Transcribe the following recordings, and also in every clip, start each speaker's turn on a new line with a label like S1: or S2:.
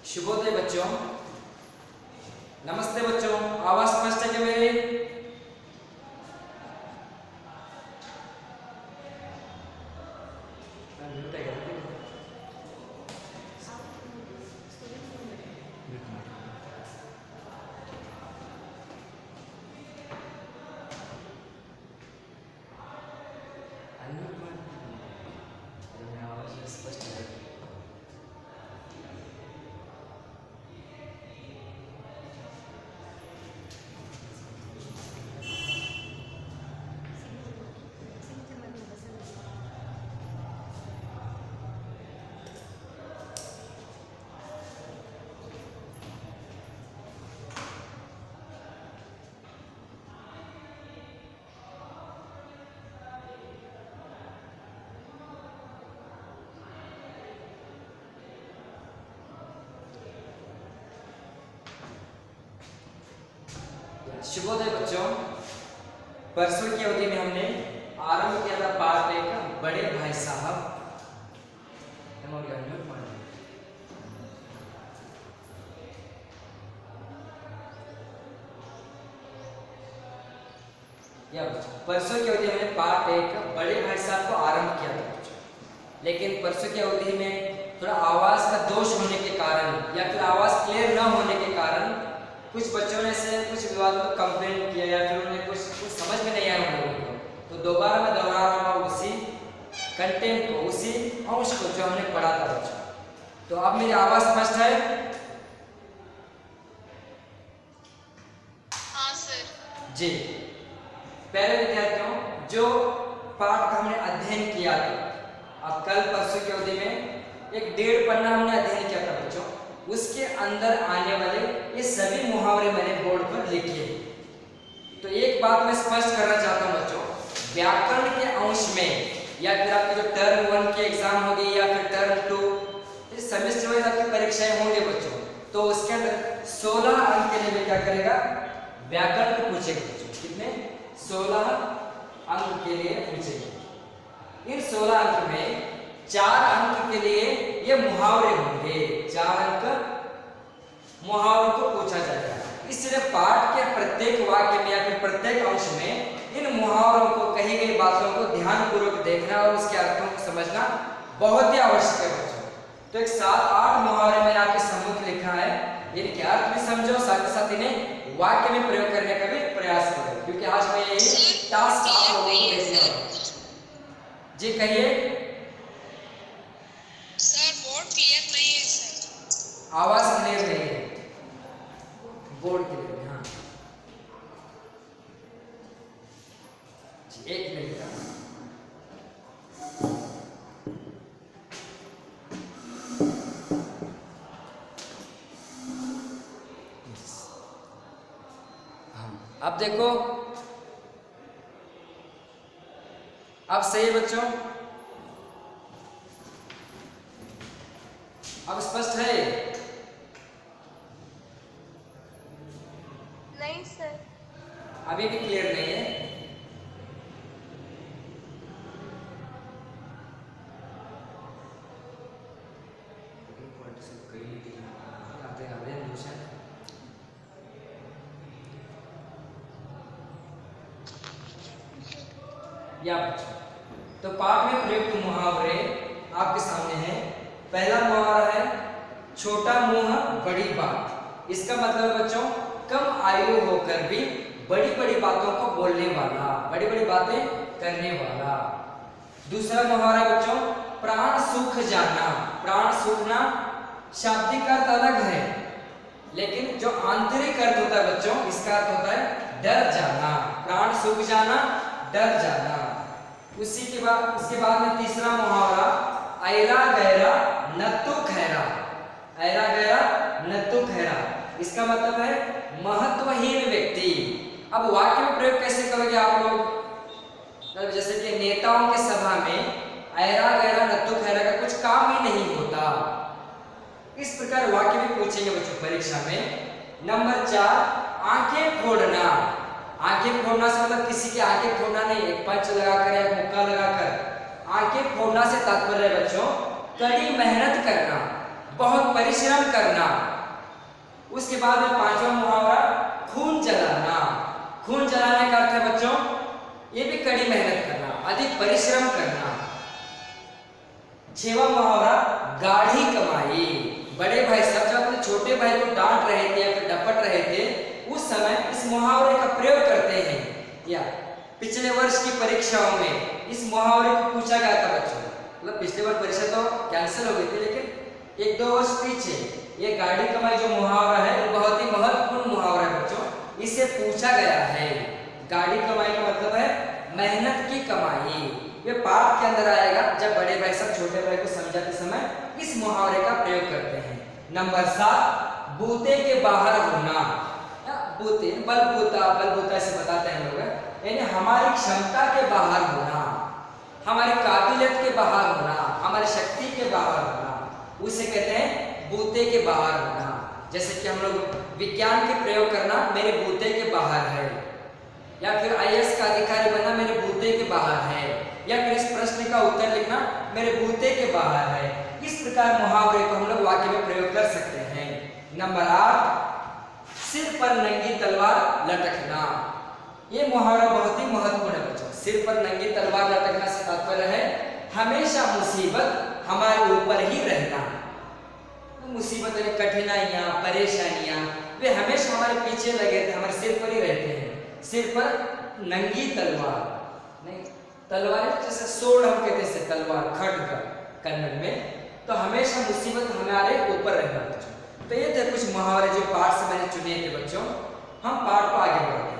S1: शुभोदय बच्चों। नमस्ते बच्चों, आवाज स्पष्ट है क्या मेरी? शुभोदय बच्चों। परसों की अवधि में हमने आरंभ किया था पार्ट एक का बड़े भाई साहब। परसों की अवधि में पार्ट एक का बड़े भाई साहब को आरंभ किया था बच्चों, लेकिन परसों की अवधि में थोड़ा आवाज का दोष होने के कारण या फिर आवाज क्लियर न होने के कारण कुछ बच्चों ने से कुछ विवाद में कंप्लेंट किया या फिर उन्हें कुछ समझ में नहीं आया उन लोगों को, तो दोबारा मैं दोहरा रहा हूँ उसी कंटेंट को, उसी अंश को जो हमने पढ़ा था बच्चों। तो अब मेरी आवाज स्पष्ट है?
S2: हाँ सर
S1: जी। पहले विद्यार्थियों, जो पाठ का हमने अध्ययन किया था, अब कल परसों की अवधि में एक 1.5 पन्ना हमने अध्ययन किया था बच्चों, उसके अंदर आने वाले ये सभी मुहावरे मैंने बोर्ड पर लिखे। तो एक बात मैं स्पष्ट करना चाहता हूं बच्चों, व्याकरण के अंश में या फिर आपके जो टर्म 1 के एग्जाम होगी या फिर टर्म 2, इस सेमेस्टर वाइज आपकी परीक्षाएं होंगे बच्चों, तो उसके अंदर 16 अंक के लिए क्या करेगा, व्याकरण को पूछेगा बच्चों। कितने? 16 अंक के लिए पूछेगा। इन 16 अंक में 4 अंक के लिए ये मुहावरे होंगे, 4 अंक मुहावरों को पूछा जाएगा। इसलिए पाठ के प्रत्येक वाक्य में या फिर प्रत्येक अंश में इन मुहावरों को, कही गई बातों को ध्यानपूर्वक देखना और उसके अर्थों को समझना बहुत ही आवश्यक है बच्चों। तो एक 7-8 मुहावरे मैंने आपके सम्मुख लिखा है, इनके अर्थ भी समझो, साथ ही साथ इन्हें वाक्य में प्रयोग करने का भी प्रयास करो, क्योंकि आज मैं यही टास्क आप लोगों को देने वाला हूं। जी कहिए
S2: सर। बोर्ड क्लियर नहीं है सर।
S1: आवाज क्लियर नहीं है बोर्ड के लिए? हाँ जी, 1 मिनट का। अब देखो, अब सही है बच्चों? अब स्पष्ट है?
S2: नहीं सर।
S1: अभी भी क्लियर नहीं है? या बच्चों, तो पाठ में प्रयुक्त मुहावरे आपके सामने हैं। पहला मुहावरा है छोटा मुंह बड़ी बात। इसका मतलब है बच्चों, कम आयु होकर भी बड़ी बड़ी बातों को बोलने वाला, बड़ी बड़ी बातें करने वाला। दूसरा मुहावरा बच्चों, प्राण सूख जाना। प्राण सूखना शाब्दिक अर्थ अलग है, लेकिन जो आंतरिक अर्थ होता है बच्चों, इसका अर्थ होता है डर जाना। प्राण सूख जाना, डर जाना। उसके बाद में तीसरा मुहावरा, ऐरा गहरा नत्तु खैरा। ऐरा गहरा नत्तु खैरा, इसका मतलब है महत्वहीन व्यक्ति। अब वाक्य में प्रयोग कैसे करोगे आप लोग? तो जैसे कि नेताओं के सभा में ऐरा गहरा नत्तु खैरा का कुछ काम ही नहीं होता, इस प्रकार वाक्य भी पूछेंगे बच्चों परीक्षा में। नंबर 4, आंखें फोड़ना। आंखें फोड़ना से मतलब किसी की आंखें फोड़ना नहीं, एक पंच लगाकर या मुक्का लगाकर। आंखें फोड़ना से तात्पर्य है बच्चों कड़ी मेहनत करना, बहुत परिश्रम करना। उसके बाद में पांचवा मुहावरा खून जलाना। खून जलाने का अर्थ है बच्चों ये भी कड़ी मेहनत करना, अधिक परिश्रम करना। छठवां मुहावरा गाढ़ी कमाई। बड़े भाई सब जब अपने छोटे भाई को डांट रहे थे या फिर डपट रहे थे उस समय इस मुहावरे का प्रयोग करते हैं। या पिछले वर्ष की परीक्षाओं में इस मुहावरे को पूछा गया था बच्चों, मतलब पिछले बार परीक्षा तो कैंसिल हो गई थी लेकिन 1-2 वर्ष पीछे ये गाड़ी कमाई जो मुहावरा है वो बहुत ही महत्वपूर्ण मुहावरा है बच्चों, इसे पूछा गया है। गाड़ी कमाई का मतलब है मेहनत की कमाई। ये पाठ के अंदर आएगा जब बड़े भाई सब छोटे भाई को समझाते समय इस मुहावरे का प्रयोग करते हैं। नंबर 7 बूते के बाहर होना। बूते बलबूता से बताते हैं लोग, यानी हमारी क्षमता के बाहर होना, हमारी काबिलियत के बाहर होना, हमारी शक्ति के बाहर होना, उसे कहते हैं बूते के बाहर होना। जैसे कि हम लोग विज्ञान के प्रयोग करना मेरे बूते के बाहर है, या फिर IAS का अधिकारी बनना मेरे बूते के बाहर है, या फिर इस प्रश्न का उत्तर लिखना मेरे बूते के बाहर है। इस प्रकार मुहावरे को हम लोग वाक्य में प्रयोग कर सकते हैं। नंबर 8 सिर पर नंगी तलवार लटकना। ये मुहावरा बहुत ही महत्वपूर्ण है बच्चों। सिर पर नंगी तलवार लटकना से तात्पर्य है हमेशा मुसीबत हमारे ऊपर ही रहना। मुसीबत यानी कठिनाइयां, परेशानियां वे हमेशा हमारे पीछे लगे थे, हमारे सिर पर ही रहते हैं। सिर पर नंगी तलवार नहीं, तलवार जैसे सोड हम कहते हैं तलवार, खड्ग कन्नड़ में, तो हमेशा मुसीबत हमारे ऊपर रहना बच्चों। तो ये थे कुछ मुहावरे जो पाठ से मैंने चुने थे बच्चों। हम पाठ को आगे बढ़ाते हैं।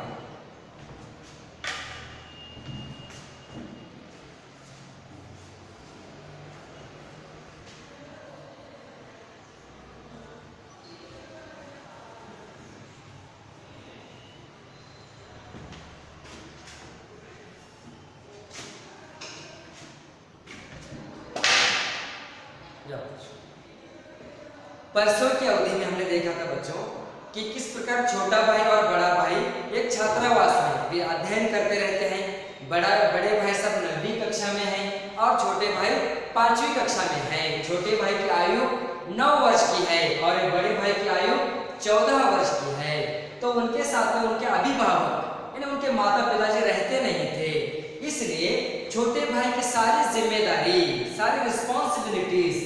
S1: परसों की अवधि में हमने देखा था बच्चों कि किस प्रकार छोटा भाई और बड़ा भाई एक छात्रावास में वे अध्ययन करते रहते हैं। बड़े भाई सब 9वीं कक्षा में हैं और छोटे भाई 5वीं कक्षा में हैं। छोटे भाई की आयु 9 वर्ष की है और बड़े भाई की आयु 14 वर्ष की है। तो उनके साथ में उनके अभिभावक यानी उनके माता पिताजी रहते नहीं थे, इसलिए छोटे भाई की सारी जिम्मेदारी, सारी रिस्पॉन्सिबिलिटीज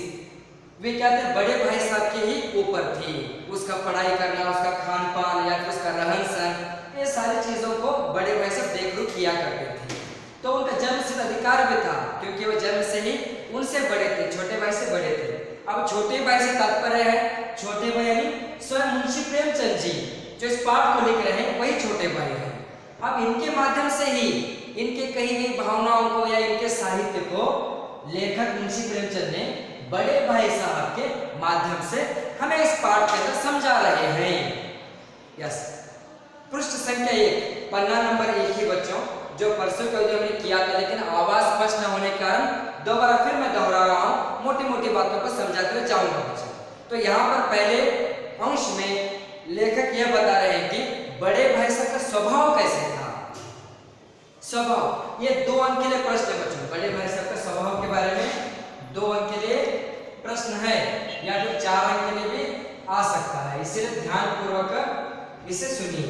S1: वे क्या थे बड़े भाई साहब के ही ऊपर थी। उसका पढ़ाई करना, उसका खान पान या फिर उसका रहन सहन, ये सारी चीजों को बड़े भाई साहब देख रेख किया करते थे। तो उनका जन्म सिद्ध अधिकार भी था क्योंकि वो जन्म से ही उनसे बड़े थे, छोटे भाई से बड़े थे। अब छोटे भाई से तात्पर्य है छोटे भाई यानी स्वयं मुंशी प्रेमचंद जी जो इस पाठ को लिख रहे हैं वही छोटे भाई हैं। अब इनके माध्यम से ही इनके कही गई भावनाओं को या इनके साहित्य को लेखक मुंशी प्रेमचंद ने बड़े भाई साहब के माध्यम से हमें इस पाठ के अंदर समझा रहे हैं। यस, पृष्ठ संख्या 1 पन्ना नंबर 1 ही बच्चों, जो परसों के हमने किया था लेकिन आवाज स्पष्ट न होने के कारण दोबारा फिर मैं दोहरा रहा हूं, मोटी मोटी बातों को समझाते हुए जाऊंगा बच्चों। तो यहाँ पर पहले अंश में लेखक यह बता रहे हैं कि बड़े भाई साहब का स्वभाव कैसे था। स्वभाव, ये 2 अंक के लिए प्रश्न है बच्चों। बड़े भाई साहब का स्वभाव के बारे में 2 अंक के लिए प्रश्न है या फिर 4 अंक के लिए भी आ सकता है, इसलिए ध्यानपूर्वक इसे सुनिए।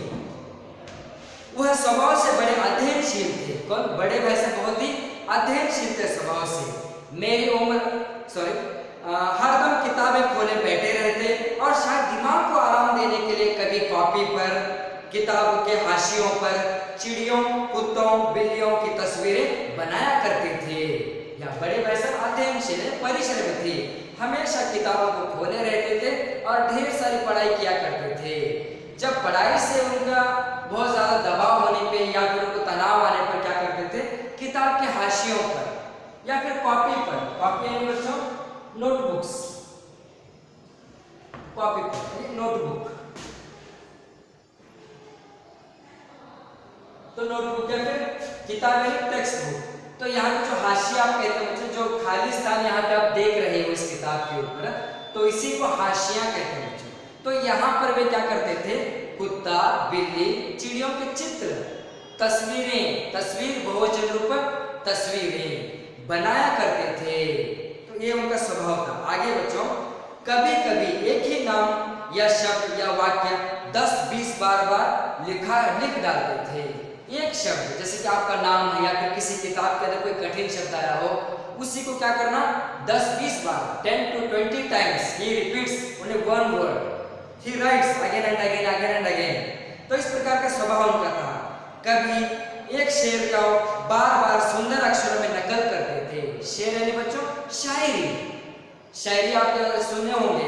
S1: वह स्वभाव से बड़े अध्ययनशील थे। कौन? बड़े भाई साहब बहुत ही अध्ययनशील थे स्वभाव से। मेरी उम्र हरदम किताबें खोले बैठे रहते और शायद दिमाग को आराम देने के लिए कभी कॉपी पर, किताबों के हाशियों पर चिड़ियों, कुत्तों, बिल्लियों की तस्वीरें बनाया करते थे। या बड़े भाई साहब अध्ययनशील परिश्रमी थे, हमेशा किताबों को खोले रहते थे और ढेर सारी पढ़ाई किया करते थे। जब पढ़ाई से उनका बहुत ज्यादा दबाव होने पे या फिर उनको तनाव आने पर क्या करते थे, किताब के हाशियों पर या फिर कॉपी पर, कॉपी यानी बच्चों नोटबुक्स, कॉपी पर नोटबुक, तो नोटबुक या फिर किताब यानी टेक्स्ट बुक। तो यहाँ पे जो हाशिया आप कहते हैं बच्चों, जो खाली स्थान यहाँ पे आप देख रहे हो इस किताब के ऊपर, तो इसी को हाशिया कहते हैं बच्चों। तो यहाँ पर वे क्या करते थे, कुत्ता, बिल्ली, चिड़ियों के चित्र, तस्वीरें, तस्वीर बहुवचन रूप तस्वीरें बनाया करते थे। तो ये उनका स्वभाव था। आगे बच्चों कभी कभी एक ही नाम या शब्द या वाक्य 10-20 बार लिख डालते थे। एक शब्द जैसे कि आपका नाम है या फिर किसी किताब के अंदर कोई कठिन शब्द आया हो, उसी को क्या करना 10-20 बार 10 to 20 times he repeats only one word, he writes again and again। तो इस प्रकार का स्वभाव उनका था। कभी एक शेर का बार बार सुंदर अक्षरों में नकल करते थे। शेर यानी बच्चों शायरी आप सुने होंगे।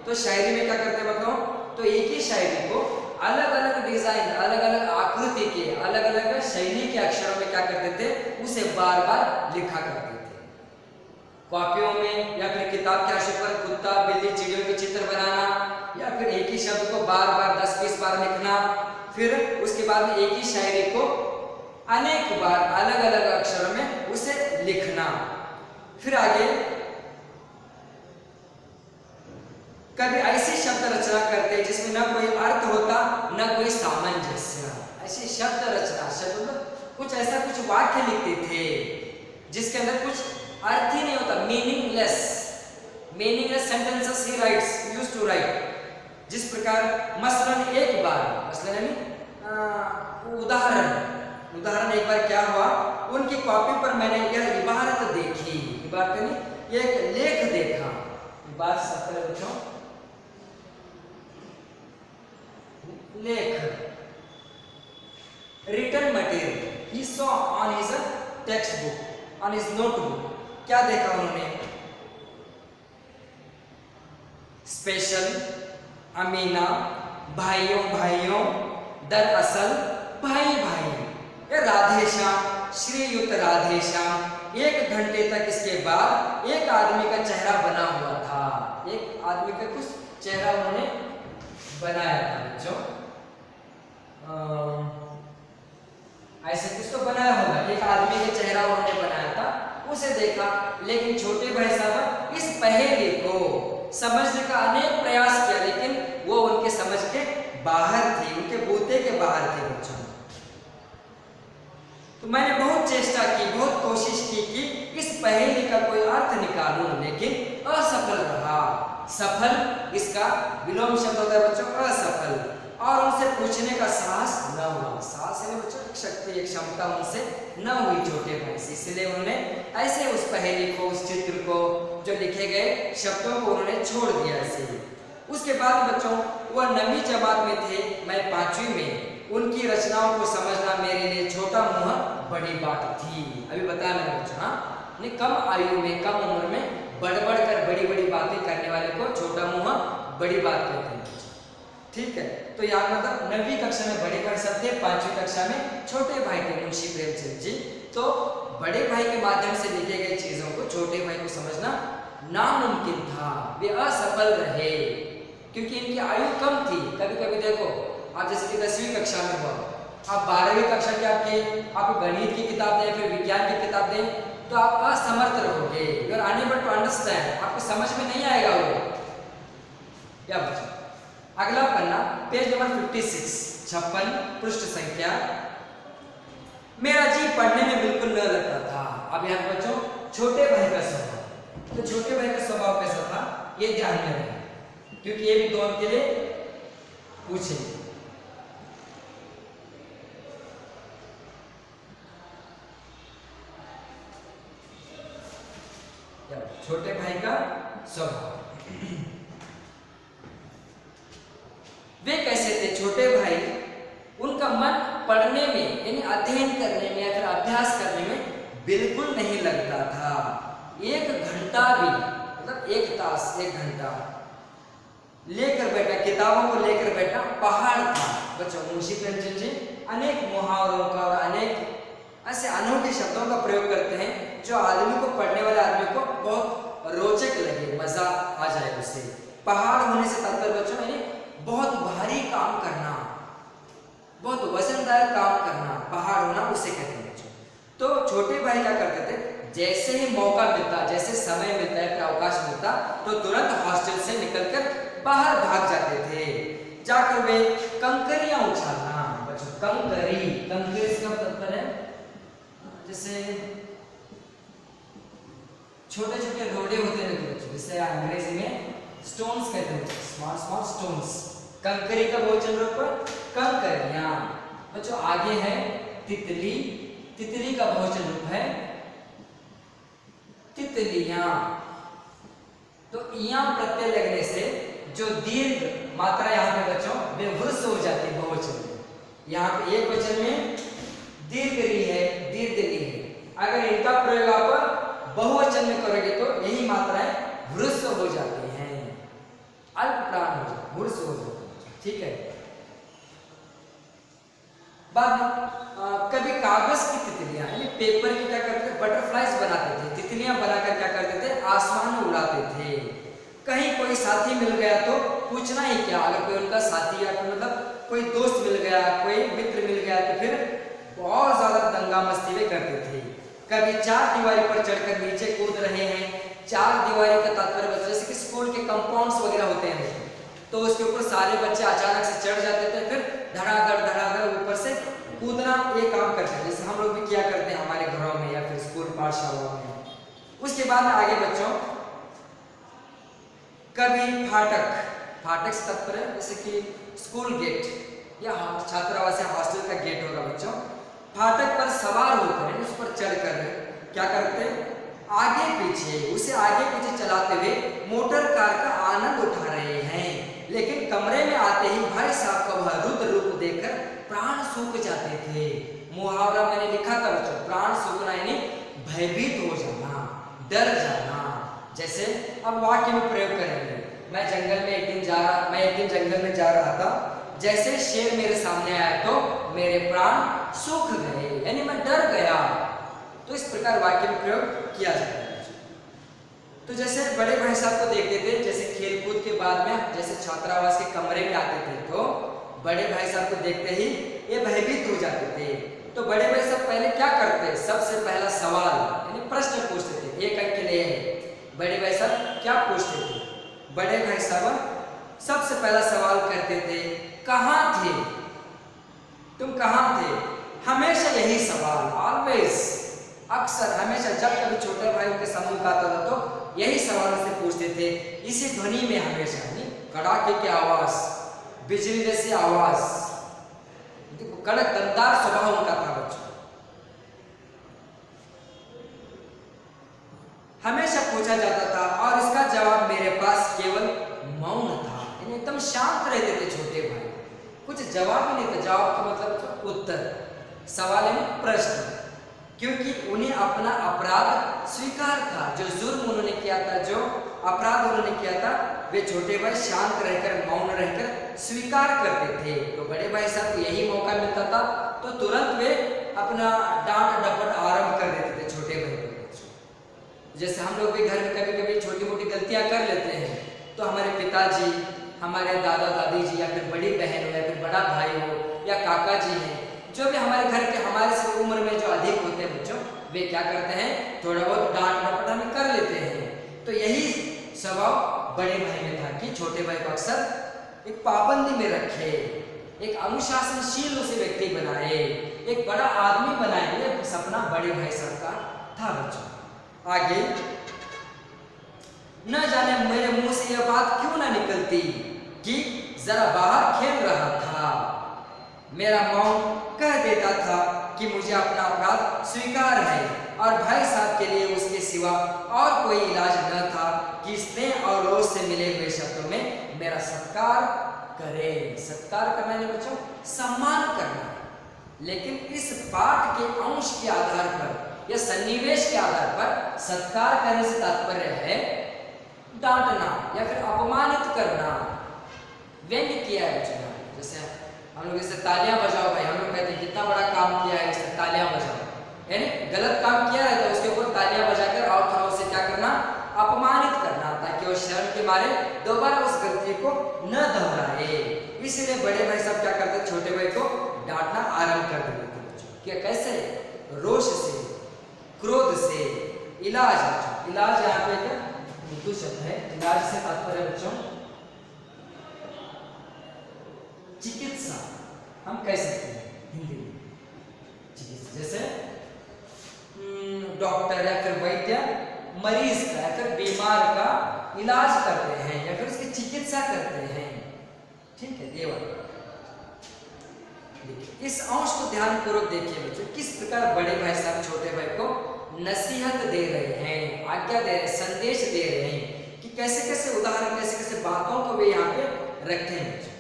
S1: तो शायरी में क्या करते बच्चों, तो एक ही शायरी को अलग अलग डिजाइन, अलग अलग आकृति के, अलग अलग शैली के अक्षरों में क्या करते थे, उसे बार बार लिखा करते थे। कॉपियों में या फिर किताब के आशय पर कुत्ता, बिल्ली, चिड़ियों के चित्र बनाना, या फिर एक ही शब्द को बार बार 10-20 बार लिखना, फिर उसके बाद में एक ही शायरी को अनेक बार अलग अलग अक्षरों में उसे लिखना। फिर आगे कभी ऐसी शब्द रचना करते जिसमें न कोई अर्थ होता न कोई सामंजस्य। ऐसी शब्द रचना, शब्द कुछ ऐसा कुछ वाक्य लिखते थे जिसके अंदर कुछ अर्थ ही नहीं होता, मीनिंगलेस सेंटेंसेस ही राइट्स यूज्ड टू राइट। जिस प्रकार मसलन एक बार, मसलन यानी उदाहरण एक बार क्या हुआ, उनकी कॉपी पर मैंने यह इबारत देखी, इबारत यानी एक लेख देखा। इबारत सब बच्चों लेख, written material, he saw on his textbook, on his notebook। क्या देखा उन्होंने, स्पेशल, अमीना, भाइयों, दरअसल, भाई, राधेश्याम, श्रीयुक्त राधेश्याम। 1 घंटे तक इसके बाद एक आदमी का चेहरा बना हुआ था। एक आदमी का कुछ चेहरा उन्होंने बनाया था बच्चों, ऐसे कुछ तो बनाया होगा। एक आदमी का चेहरा उन्होंने बनाया था, उसे देखा। लेकिन छोटे भाई साहब इस पहेली को समझने का अनेक प्रयास किया, लेकिन वो उनके समझ के बाहर थी, उनके बूते के बाहर थे बच्चों। तो मैंने बहुत चेष्टा की, बहुत कोशिश की कि इस पहेली का कोई अर्थ निकालूं, लेकिन असफल रहा। सफल इसका विलोम शब्द होता है बच्चों, असफल। और उनसे पूछने का साहस न हुआ। साहस है बच्चों एक शक्ति, एक क्षमता उनसे न हुई छोटे भाई से, इसलिए उन्होंने ऐसे उस पहेली को, उस चित्र को, जो लिखे गए शब्दों को उन्होंने छोड़ दिया ऐसे। उसके बाद बच्चों वह 9वीं जमात में थे, मैं 5वीं में। उनकी रचनाओं को समझना मेरे लिए छोटा मुंह बड़ी बात थी। अभी बताया मैंने बच्चों, हाँ, कम आयु में, कम उम्र में बढ़ कर बड़ी बातें करने वाले को छोटा मुंह बड़ी बात कहते हैं। ठीक है, तो यहाँ मतलब 9वीं कक्षा में बड़े भाई साहब थे, 5वीं कक्षा में छोटे भाई थे मुंशी प्रेमचंद जी। तो बड़े भाई के माध्यम से लिखे गए चीजों को छोटे भाई को समझना नामुमकिन था। वे असफल रहे क्योंकि इनकी आयु कम थी। कभी कभी देखो आप जैसे कि 10वीं कक्षा में हुआ, आप 12वीं कक्षा की आपको गणित की किताब दें, फिर विज्ञान की किताब दें, तो आप असमर्थ रहोगे, you are unable to understand, आपको समझ में नहीं आएगा वो। क्या बच्चों, अगला पन्ना, पेज नंबर 56, 56 पृष्ठ संख्या। मेरा जी पढ़ने में बिल्कुल न लगता था। अब यहाँ बच्चों छोटे भाई का स्वभाव, तो छोटे भाई का स्वभाव कैसा था ये ध्यान में रखें, क्योंकि ये भी दौर के लिए पूछेंगे। छोटे भाई का स्वभाव, वे कैसे थे छोटे भाई, उनका मन पढ़ने में यानी अध्ययन करने में या फिर अभ्यास करने में बिल्कुल नहीं लगता था। 1 घंटा भी, मतलब 1 तास 1 घंटा लेकर बैठा, किताबों को लेकर बैठा पहाड़ था। बच्चों मुंशी प्रेमचंद जी अनेक मुहावरों का और अनेक ऐसे अनोखे शब्दों का प्रयोग करते हैं जो आदमी को, पढ़ने वाले आदमी को बहुत रोचक लगे, मजा आ जाए उसे। पहाड़ होने से तात्पर्य बच्चों यानी बहुत भारी काम करना, बहुत वजनदार काम करना, पहाड़ होना उसे कहते हैं बच्चों। तो छोटे भाई क्या करते थे, जैसे ही मौका मिलता, जैसे समय मिलता है, फिर अवकाश मिलता, तो तुरंत हॉस्टल से निकलकर बाहर भाग जाते थे। जाकर वे कंकरियां उछालना, बच्चों कंकरी, कंकरी इसका मतलब है जैसे छोटे छोटे रोड़े होते हैं बच्चों, जिससे अंग्रेजी में स्टोन्स कहते हैं, स्मॉल स्मॉल स्टोन्स। कंकरी का बहुवचन रूप कंकरियां। बच्चों आगे है तितली, तितली का बहुवचन रूप है तितलियां। तो यहाँ प्रत्यय लगने से जो दीर्घ मात्रा यहाँ पे बच्चों बेवृस हो जाती है बहुवचन में। यहाँ पे एक वचन में दीर्घ री है, दीर्घ री है। अगर इनका प्रयोग आप बहुवचन में करोगे तो यही मात्राएं वृष हो जाती हैं, अल्प प्राण हो जाते, वृष हो जाते हैं। ठीक है। बाद में कभी कागज की तितलियां यानी पेपर की क्या करते थे, बटरफ्लाइज बनाते थे, तितलियां बनाकर क्या करते थे, आसमान में उड़ाते थे। कहीं कोई साथी मिल गया तो पूछना ही क्या, अगर कोई उनका साथी या फिर मतलब कोई दोस्त मिल गया, कोई मित्र मिल गया तो फिर बहुत ज्यादा दंगा मस्ती में करते थे। कभी चार दीवारी पर चढ़कर नीचे कूद रहे हैं। चार दीवारी का तात्पर्य बच्चे जैसे कि स्कूल के कंपाउंड्स वगैरह होते हैं तो उसके ऊपर सारे बच्चे अचानक से चढ़ जाते थे, फिर धड़ाधड़ ऊपर से कूदना ये काम करते हैं, जैसे हम लोग भी किया करते हैं हमारे घरों में या फिर स्कूल पाठशालाओं में। उसके बाद आगे बच्चों कभी फाटक, फाटक से तात्पर्य जैसे कि स्कूल गेट या छात्रावास या हॉस्टल का गेट होगा बच्चों। फाटक पर सवार होकर उस पर चढ़कर क्या करते, आगे पीछे उसे आगे पीछे चलाते हुए मोटर कार का आनंद उठा रहे हैं। लेकिन कमरे में आते ही भाई साहब का वह रुद्र रूप देखकर प्राण सूख जाते थे। मुहावरा मैंने लिखा था बच्चों, प्राण सूखना यानी भयभीत हो जाना, डर जाना। जैसे अब वाक्य में प्रयोग करेंगे, मैं एक दिन जंगल में जा रहा था, जैसे शेर मेरे सामने आया तो मेरे प्राण सूख गए, यानी मैं डर गया। तो इस प्रकार वाक्य में प्रयोग किया जाता है। तो जैसे बड़े भाई साहब को देखते थे, जैसे खेलकूद के बाद में जैसे छात्रावास के कमरे में आते थे तो बड़े भाई साहब को देखते ही ये भयभीत हो जाते थे। तो बड़े भाई साहब पहले क्या करते, सबसे पहला सवाल यानी प्रश्न पूछते थे, एक अंक के लिए बड़े भाई साहब क्या पूछते थे, बड़े भाई साहब सबसे पहला सवाल करते थे, कहाँ थे तुम, कहाँ थे। हमेशा यही सवाल, ऑलवेज, अक्सर हमेशा जब कभी छोटे भाइयों के समूह का आता था तो यही सवाल से पूछते थे, इसी ध्वनि में हमेशा यानी कड़ाके की आवाज, बिजली जैसी आवाज, कड़क दमदार स्वभाव उनका था बच्चों। हमेशा पूछा जाता था और इसका जवाब मेरे पास केवल मौन था, यानी एकदम शांत रहते थे छोटे भाई, कुछ जवाब ही नहीं था। जवाब का मतलब उत्तर, सवाल यानी प्रश्न, क्योंकि उन्हें अपना अपराध स्वीकार था। जो जुर्म उन्होंने किया था, जो अपराध उन्होंने किया था, वे छोटे भाई शांत रहकर मौन रहकर स्वीकार करते थे। तो बड़े भाई साहब को यही मौका मिलता था तो तुरंत वे अपना डांट डपट आरंभ कर देते थे छोटे भाई को। जैसे हम लोग भी घर में कभी कभी छोटी मोटी गलतियां कर लेते हैं तो हमारे पिताजी, हमारे दादा दादी जी या फिर बड़ी बहन हो या फिर बड़ा भाई हो या काका जी हैं, जो भी हमारे घर के हमारे से उम्र में जो अधिक होते हैं बच्चों, वे क्या करते हैं, थोड़ा बहुत डांट डपट हमें कर लेते हैं। तो यही स्वभाव बड़े भाई में था कि छोटे भाई को अक्सर एक पाबंदी में रखे, एक अनुशासनशील उसे व्यक्ति बनाए, एक बड़ा आदमी बनाए, ये सपना बड़े भाई साहब का था बच्चों। आगे न जाने मेरे मुंह से यह बात क्यों ना निकलती कि जरा बाहर खेल रहा था। मेरा मौन कह देता था कि मुझे अपना अपराध स्वीकार है और भाई साहब के लिए उसके सिवा और कोई इलाज न था कि स्नेह और रोज से मिले हुए शब्दों में मेरा सत्कार करे। सत्कार करना है बच्चों, सम्मान करना। लेकिन इस पाठ के अंश के आधार पर या सन्निवेश के आधार पर सत्कार करने से तात्पर्य है डांटना या फिर अपमानित करना, व्यंग्य किया है बच्चों। जैसे हम लोग जैसे तालियां बजाओ भाई, हम लोग कहते हैं कितना बड़ा काम किया है, इससे तालियां बजाओ, यानी गलत काम किया है तो उसके ऊपर तालियां बजाकर और थोड़ा उसे क्या करना, अपमानित करना, ताकि वो शर्म के मारे दोबारा उस गलती को न दोहराए। इसलिए बड़े भाई साहब क्या करते, छोटे भाई को डांटना आरंभ कर देते थे बच्चों। क्या कैसे, रोष से, क्रोध से। इलाज, इलाज यहाँ पे क्या उर्दू शब्द है, इलाज से तात्पर्य बच्चों चिकित्सा, हम कह सकते हैं हिंदी में चिकित्सा। जैसे डॉक्टर या फिर वैद्य मरीज का या फिर बीमार का इलाज करते हैं या फिर उसकी चिकित्सा करते हैं। ठीक है, ये वाला देखिए, इस अंश को ध्यान पूर्वक देखिए बच्चों, किस प्रकार बड़े भाई साहब छोटे भाई को नसीहत दे रहे हैं, आज्ञा दे रहे हैं, संदेश दे रहे हैं कि कैसे कैसे उदाहरण, कैसे कैसे बातों को वे यहाँ पे रखते हैं बच्चों।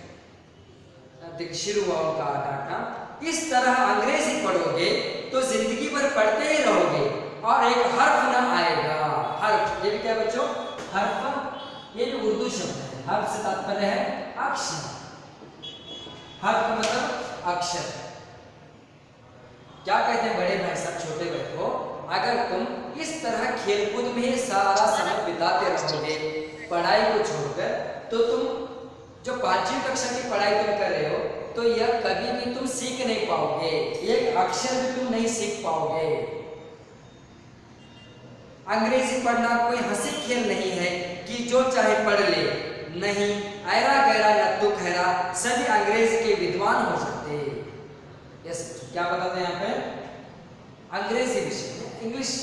S1: देखिए शुरू हुआ उनका डांटना, इस तरह अंग्रेजी पढ़ोगे तो जिंदगी भर पढ़ते ही रहोगे और एक हर्फ न आएगा। हर्फ, ये भी क्या बच्चों, हर्फ, ये भी उर्दू शब्द है। हर्फ से तात्पर्य है अक्षर। हर्फ का मतलब अक्षर। क्या कहते हैं बड़े भाई साहब छोटे भाई को, अगर तुम इस तरह खेलकूद में सारा समय बिताते रहोगे पढ़ाई को छोड़कर, तो तुम जो 5वीं कक्षा की पढ़ाई तुम कर रहे हो तो यह कभी भी तुम सीख नहीं पाओगे, एक अक्षर भी तुम नहीं सीख पाओगे। अंग्रेजी पढ़ना कोई हंसी खेल नहीं है कि जो चाहे पढ़ ले, नहीं, ऐरा गैरा लत्तू खैरा सभी अंग्रेजी के विद्वान हो जाते। यस, क्या बताते हैं यहाँ पे, अंग्रेजी विषय इंग्लिश,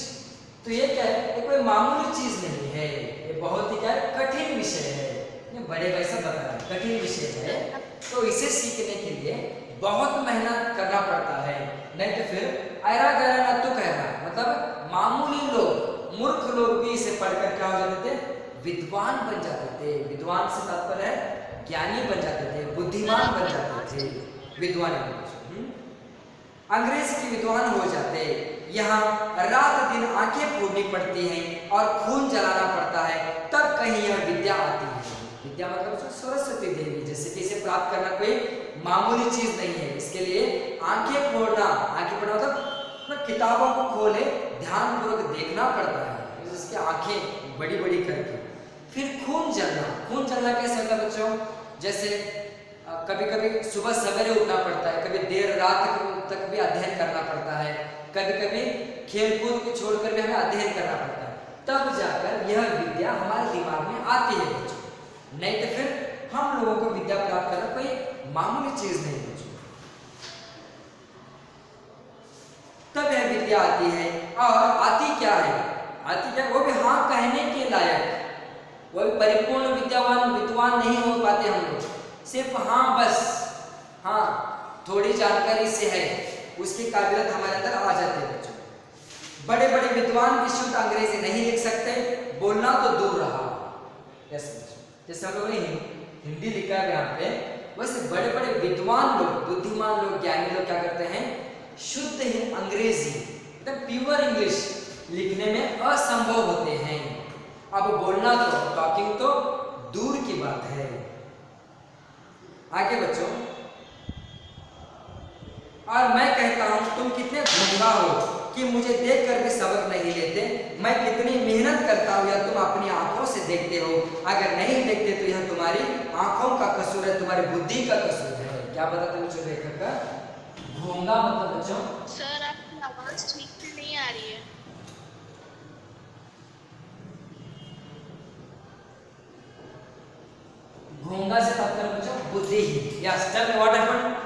S1: तो ये क्या है, ये कोई मामूली चीज नहीं है, ये बहुत ही क्या है, कठिन विषय है। ये बड़े भाई साहब बता रहे हैं कठिन विषय है, तो इसे सीखने के लिए बहुत मेहनत करना पड़ता है, नहीं तो फिर ऐरा गैरा लत्तू खैरा मतलब मामूली लोग, मूर्ख लोग भी इसे पढ़कर क्या हो जाते थे, विद्वान बन जाते थे। विद्वान से तात्पर्य है ज्ञानी बन जाते थे, बुद्धिमान बन जाते थे, विद्वान। अंग्रेजी के विद्वान हो जाते। यहाँ रात दिन आंखें फोड़नी पड़ती हैं और खून जलाना पड़ता है, तब कहीं यह विद्या आती है। विद्या मतलब सरस्वती देवी, जैसे कि इसे प्राप्त करना कोई मामूली चीज नहीं है। इसके लिए आंखें फोड़ना, आंखें फोड़ना मतलब किताबों को खोले, ध्यान पूर्वक देखना पड़ता है, इसकी आंखें बड़ी बड़ी करके। फिर खून जलना, खून जलना कैसे होता है बच्चों, जैसे कभी कभी सुबह सवेरे उठना पड़ता है, कभी देर रात तक भी अध्ययन करना पड़ता है, कभी कभी खेलकूद को छोड़कर भी हमें अध्ययन करना पड़ता है, तब जाकर यह विद्या हमारे दिमाग में आती है बच्चों। नहीं तो फिर हम लोगों को विद्या प्राप्त करना कोई मामूली चीज नहीं है बच्चों। तब यह विद्या आती है, और आती क्या है, आती क्या, वो भी हाँ कहने के लायक, वो भी परिपूर्ण विद्यावान विद्वान नहीं हो पाते हम लोग, सिर्फ हाँ बस, हाँ थोड़ी जानकारी से है, उसकी काबिलियत हमारे अंदर आ जाती है बच्चों। बड़े बड़े विद्वान भी शुद्ध अंग्रेजी नहीं लिख सकते, बोलना तो दूर रहा। जैसे हम लोगों ने हिंदी लिखा है यहाँ पे, वैसे बड़े बड़े विद्वान लोग, बुद्धिमान लोग, ज्ञानी लोग क्या करते हैं, शुद्ध अंग्रेजी मतलब प्योर इंग्लिश लिखने में असंभव होते हैं। अब बोलना तो, टॉकिंग तो दूर की बात है। आगे बच्चों, और मैं कहता हूं तुम कितने गूंगा हो कि मुझे देखकर भी सबक नहीं लेते। मैं कितनी मेहनत करता हूं, यह तुम अपनी आंखों से देखते हो। अगर नहीं देखते तो यह तुम्हारी आंखों का कसूर है, तुम्हारी बुद्धि का कसूर है। क्या बताते हैं बच्चों लेखक का, गूंगा मतलब बच्चों,
S2: सर आपकी आवाज ठीक से नहीं आ रही है।
S1: गूंगा से तात्पर्य बच्चों बुद्धिहीन। Yes, tell me what happened,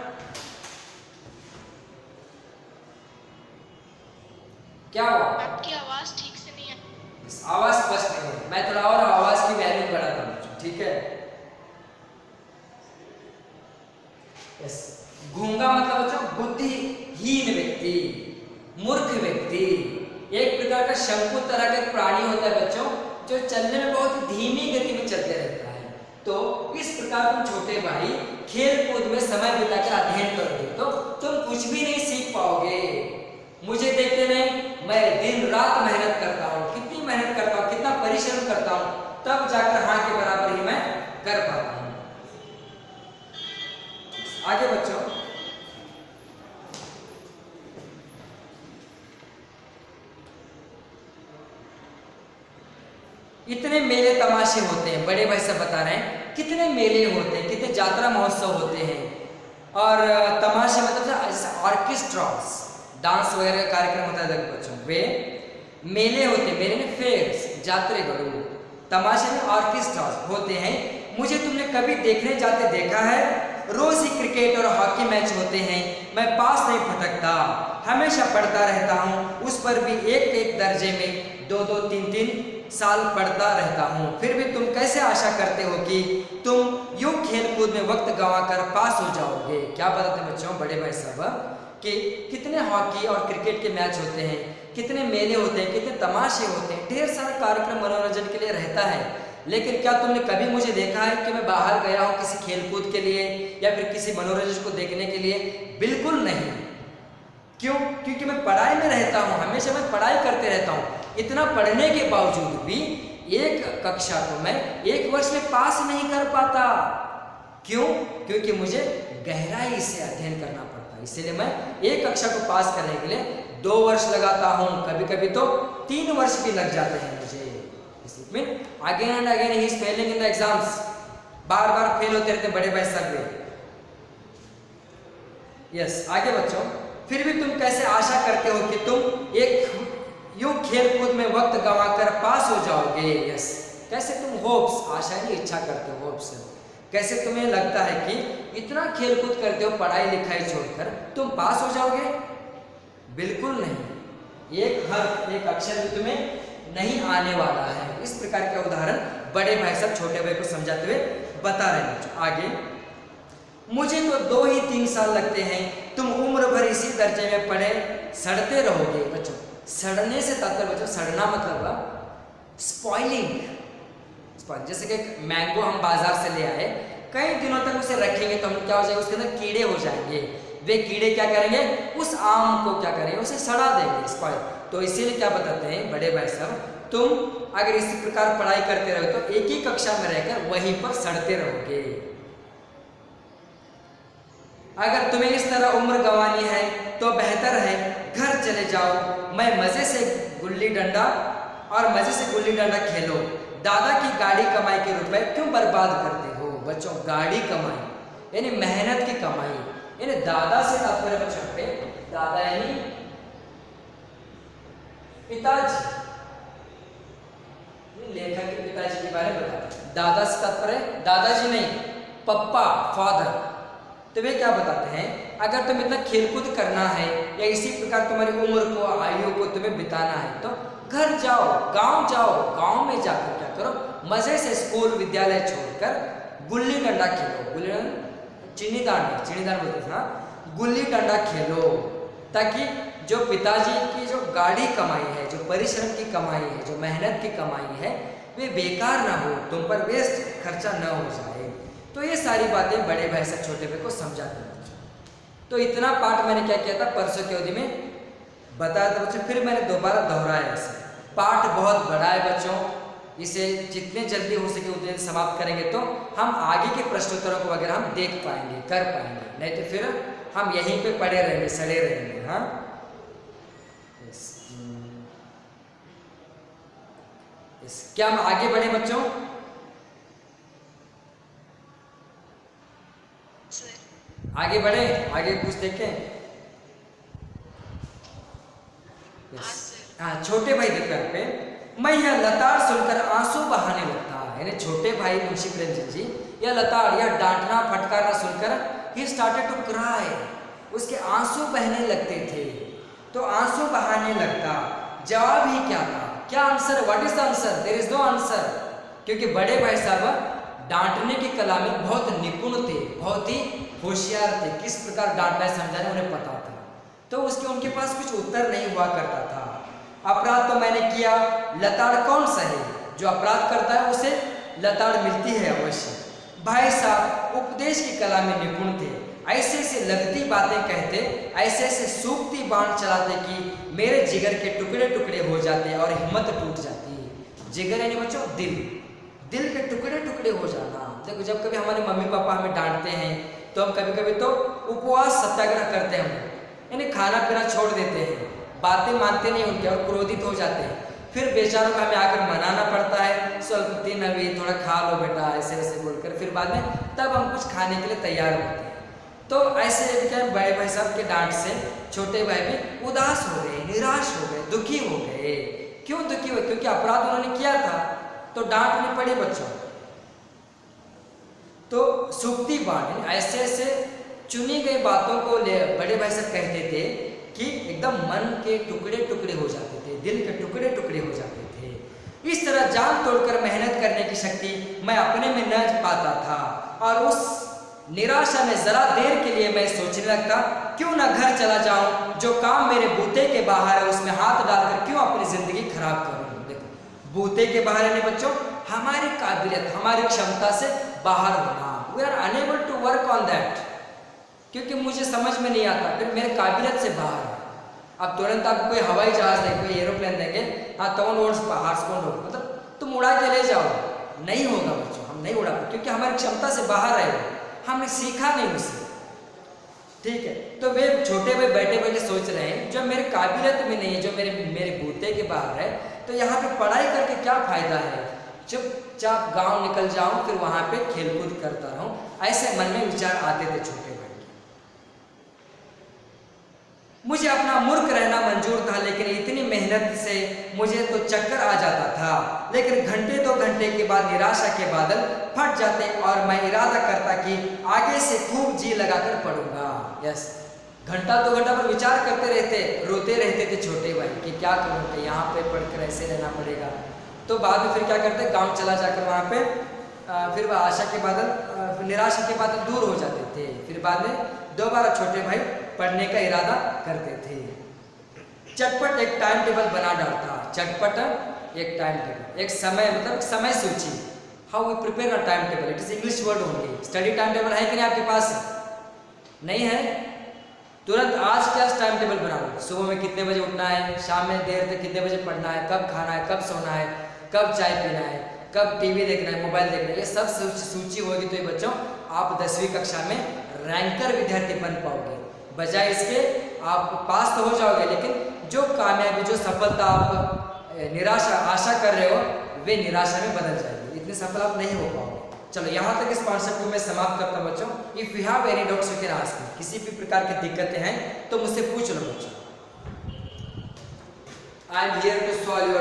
S1: क्या हुआ,
S2: आपकी आवाज ठीक से नहीं आ रही।
S1: आवाज स्पष्ट नहीं है, मैं थोड़ा और आवाज की वैल्यू बढ़ाता हूं, ठीक है। यस, गूंगा मतलब बच्चों बुद्धिहीन व्यक्ति, मूर्ख व्यक्ति, एक प्रकार का शंकु तरह का प्राणी होता है बच्चों, जो चलने में बहुत धीमी गति में चलते रहता है। तो इस प्रकार तुम छोटे भाई खेल कूद में समय बिताकर अध्ययन करोगे तो तुम कुछ भी नहीं सीख पाओगे। मुझे देखते नहीं, मैं दिन रात मेहनत करता हूँ, कितनी मेहनत करता हूँ, कितना परिश्रम करता हूँ, तब जाकर हाँ के बराबर ही मैं कर पाता हूँ। आगे बच्चों, इतने मेले तमाशे होते हैं, बड़े भाई सब बता रहे हैं कितने मेले होते हैं, कितने यात्रा महोत्सव होते हैं, और तमाशे मतलब जैसे ऑर्केस्ट्रास, डांस वगैरह का कार्यक्रम होता है बच्चों, वे मेले होते हैं, मेले में फेयर्स, जात्रे करो, तमाशे में ऑर्केस्ट्रास होते हैं। मुझे तुमने कभी देखने जाते देखा है? रोज ही क्रिकेट और हॉकी मैच होते हैं, मैं पास नहीं फटकता, हमेशा पढ़ता रहता हूँ, उस पर भी एक एक दर्जे में 2-2, 3-3 साल पढ़ता रहता हूँ, फिर भी तुम कैसे आशा करते हो कि तुम यूं खेल कूद में वक्त गंवाकर पास हो जाओगे। क्या बताते हैं बच्चों बड़े भाई साहब कि कितने हॉकी और क्रिकेट के मैच होते हैं, कितने मेले होते हैं, कितने तमाशे होते हैं, ढेर सारा कार्यक्रम मनोरंजन के लिए रहता है, लेकिन क्या तुमने कभी मुझे देखा है कि मैं बाहर गया हूँ किसी खेलकूद के लिए या फिर किसी मनोरंजन को देखने के लिए? बिल्कुल नहीं। क्यों? क्योंकि मैं पढ़ाई में रहता हूँ, हमेशा मैं पढ़ाई करते रहता हूँ। इतना पढ़ने के बावजूद भी एक कक्षा को मैं एक वर्ष में पास नहीं कर पाता। क्यों? क्योंकि मुझे गहराई से अध्ययन करना पड़ता है, इसीलिए मैं एक कक्षा को पास करने के लिए 2 वर्ष लगाता हूँ, कभी कभी तो 3 वर्ष भी लग जाते हैं मुझे। Again and again he is Fehling in the exams, bar bar fail होते रहते बड़े भाई साहब। यस, आगे बच्चों, फिर भी तुम कैसे आशा करते हो कि तुम एक यूं खेल कूद में वक्त गंवाकर पास हो जाओगे। यस, कैसे तुम होप्स, आशा नहीं इच्छा करते हो, होप्स, कैसे तुम्हें लगता है कि इतना खेल कूद करते हो पढ़ाई लिखाई छोड़कर तुम पास हो जाओगे? बिल्कुल नहीं। एक हर्फ, एक अक्षर भी तुम्हें नहीं आने वाला है। इस प्रकार के उदाहरण बड़े भाई साहब छोटे भाई को समझाते हुए बता रहे हैं। आगे, मुझे तो 2 ही 3 साल लगते हैं, तुम उम्र भर इसी दर्जे में पढ़े सड़ते रहोगे। बच्चों, सड़ने से तात्पर्य बच्चों, सड़ना मतलब स्पॉइलिंग। जैसे कि मैंगो हम बाजार से ले आए, कई दिनों तक उसे रखेंगे तो हम क्या हो जाएगा, उसके अंदर कीड़े हो जाएंगे। वे कीड़े क्या करेंगे, उस आम को क्या करेंगे, उसे सड़ा देंगे, स्पॉइल। तो इसीलिए क्या बताते हैं बड़े भाई साहब, तुम अगर इसी प्रकार पढ़ाई करते रहो तो एक ही कक्षा में रहकर वहीं पर सड़ते रहोगे। अगर तुम्हें इस तरह उम्र गंवानी है तो बेहतर है घर चले जाओ, मैं मजे से गुल्ली डंडा खेलो। दादा की गाड़ी कमाई के रुपए क्यों बर्बाद करते हो? बच्चों, गाड़ी कमाई यानी मेहनत की कमाई, यानी दादा से तात्पर्य बच्चों पे दादा यानी पिताजी, लेखक के पिताजी के बारे में बताते हैं। दादा से तात्पर्य दादाजी नहीं, पप्पा, फादर। तो वे क्या बताते हैं, अगर तुम्हें इतना खेलकूद करना है या इसी प्रकार तुम्हारी उम्र को, आयु को तुम्हें बिताना है तो घर जाओ, गांव में जाकर क्या करो, मजे से स्कूल विद्यालय छोड़कर गुल्ली डंडा खेलो। गुल्ली डंडा, चिन्नी दांड बोलते थे ना, गुल्ली डंडा खेलो, ताकि जो पिताजी की जो गाड़ी कमाई है, जो परिश्रम की कमाई है, जो मेहनत की कमाई है, वे बेकार ना हो, तुम पर वेस्ट खर्चा न हो जाए। तो ये सारी बातें बड़े भाई से छोटे भाई को समझाते हैं। तो इतना पाठ मैंने क्या किया था, परसों की अवधि में बताया था बच्चों, फिर मैंने दोबारा दोहराया इसे। पाठ बहुत बड़ा है बच्चों, इसे जितने जल्दी हो सके उतने समाप्त करेंगे तो हम आगे के प्रश्नोत्तरों को वगैरह हम देख पाएंगे, कर पाएंगे, नहीं तो फिर हम यहीं पे पड़े रहेंगे, सड़े रहेंगे। हाँ, क्या हम आगे बढ़े बच्चों? आगे बढ़े, आगे कुछ देखें। हाँ, छोटे भाई के घर पे मैं यह लताड़ सुनकर आंसू बहाने लगता, यानी छोटे भाई मुंशी प्रेमचंद जी यह लताड़, यह डांटना फटकारना सुनकर ही स्टार्टेड टू क्राई, उसके आंसू बहने लगते थे। तो आंसू बहाने लगता, जवाब ही क्या था, क्या answer, what is the answer? There is no answer, क्योंकि बड़े भाई साहब डांटने की कला में बहुत निपुण थे, बहुत ही होशियार थे, किस प्रकार डांटना है समझाना उन्हें पता था। तो उनके पास कुछ उत्तर नहीं हुआ करता था। अपराध तो मैंने किया, लताड़ कौन सा है? जो अपराध करता है उसे लताड़ मिलती है अवश्य। भाई साहब उपदेश की कला में निपुण थे, ऐसे ऐसे लगती बातें कहते, ऐसे ऐसे सूखती बाण चलाते कि मेरे जिगर के टुकड़े टुकड़े हो जाते और हिम्मत टूट जाती। जिगर यानी बच्चों दिल के टुकड़े टुकड़े हो जाना। देखो, जब कभी हमारे मम्मी पापा हमें डांटते हैं तो हम कभी कभी तो उपवास सत्याग्रह करते हैं, यानी खाना पीना छोड़ देते हैं, बातें मानते नहीं उनके और क्रोधित हो जाते हैं। फिर बेचारों को हमें आकर मनाना पड़ता है, स्वल्प दिन अभी थोड़ा खा लो बेटा, ऐसे ऐसे बोलकर फिर बाद में तब हम कुछ खाने के लिए तैयार होते हैं। तो ऐसे क्या बड़े भाई साहब के डांट से छोटे भाई भी उदास हो गए, निराश हो गए, दुखी हो गए। क्यों दुखी हुए? क्योंकि अपराध उन्होंने किया था तो डांट उन्हें पड़ी बच्चों। तो सूखती बाण, ऐसे ऐसे चुनी गई बातों को बड़े भाई साहब कहते थे कि एकदम मन के टुकड़े टुकड़े हो जाते थे, दिल के टुकड़े टुकड़े हो जाते थे। इस तरह जान तोड़कर मेहनत करने की शक्ति मैं अपने में न पाता था और उस निराशा में जरा देर के लिए मैं सोचने लगता, क्यों ना घर चला जाऊं, जो काम मेरे बूते के बाहर है उसमें हाथ डालकर क्यों अपनी जिंदगी खराब करूं। देखो बूते के बाहर है बच्चों, हमारी काबिलियत, हमारी क्षमता से बाहर होना। We are unable to work on that, क्योंकि मुझे समझ में नहीं आता, फिर मेरे काबिलियत से बाहर है। अब तुरंत आपको कोई हवाई जहाज देंगे, कोई एरोप्लेन देंगे, हाँ तवन ओड्स बाहर मतलब तुम उड़ा के ले जाओ, नहीं होगा बच्चों, हम नहीं उड़ा पाए, क्योंकि हमारी क्षमता से बाहर है, हमने सीखा नहीं उसे। ठीक है, तो वे छोटे भाई बैठे बैठे सोच रहे हैं, जो मेरे काबिलियत में नहीं है, जो मेरे बूते के बाहर है, तो यहाँ पे पढ़ाई करके क्या फायदा है, चुपचाप गांव निकल जाऊं, फिर वहां पे खेलकूद करता रहूं। ऐसे मन में विचार आते थे छोटे भाई। मुझे अपना मूर्ख रहना मंजूर था, लेकिन इतनी मेहनत से मुझे तो चक्कर आ जाता था। लेकिन घंटे 2 घंटे के बाद निराशा के बादल फट जाते और मैं इरादा करता कि आगे से खूब जी लगाकर पढ़ूंगा। यस, घंटा 2 घंटा पर विचार करते रहते, रोते रहते थे छोटे भाई कि क्या करूं, कि यहाँ पे पढ़कर ऐसे रहना पड़ेगा। तो बाद में फिर क्या करते, गाँव चला जाकर वहाँ पे फिर वह आशा के बादल, निराशा के बादल दूर हो जाते थे। फिर बाद में दोबारा छोटे भाई पढ़ने का इरादा करते थे। चटपट एक टाइम टेबल बना डालता, चटपट एक टाइम टेबल, एक समय मतलब समय सूची। How we prepare a time table, it is English word only. Study time table है कि नहीं आपके पास? नहीं है? तुरंत आज क्या टाइम टेबल बना लो, सुबह में कितने बजे उठना है, शाम में देर तक कितने बजे पढ़ना है, कब खाना है, कब सोना है, कब चाय पीना है, कब टीवी देखना है, मोबाइल देखना है, ये सब सूची होगी तो ये बच्चों आप 10वीं कक्षा में रैंकर विद्यार्थी बन पाओगे। बजाय इसके आप पास तो हो जाओगे, लेकिन जो कामयाबी, जो सफलता आप निराशा आशा कर रहे हो, वे निराशा में बदल जाएगी, इतने सफल आप नहीं हो पाओगे। चलो यहाँ तक इस कॉन्सेप्ट को मैं समाप्त करता हूँ बच्चों। If you have any doubts you can ask me, किसी भी प्रकार की दिक्कतें हैं तो मुझसे पूछ लो बच्चों। I am here to solve your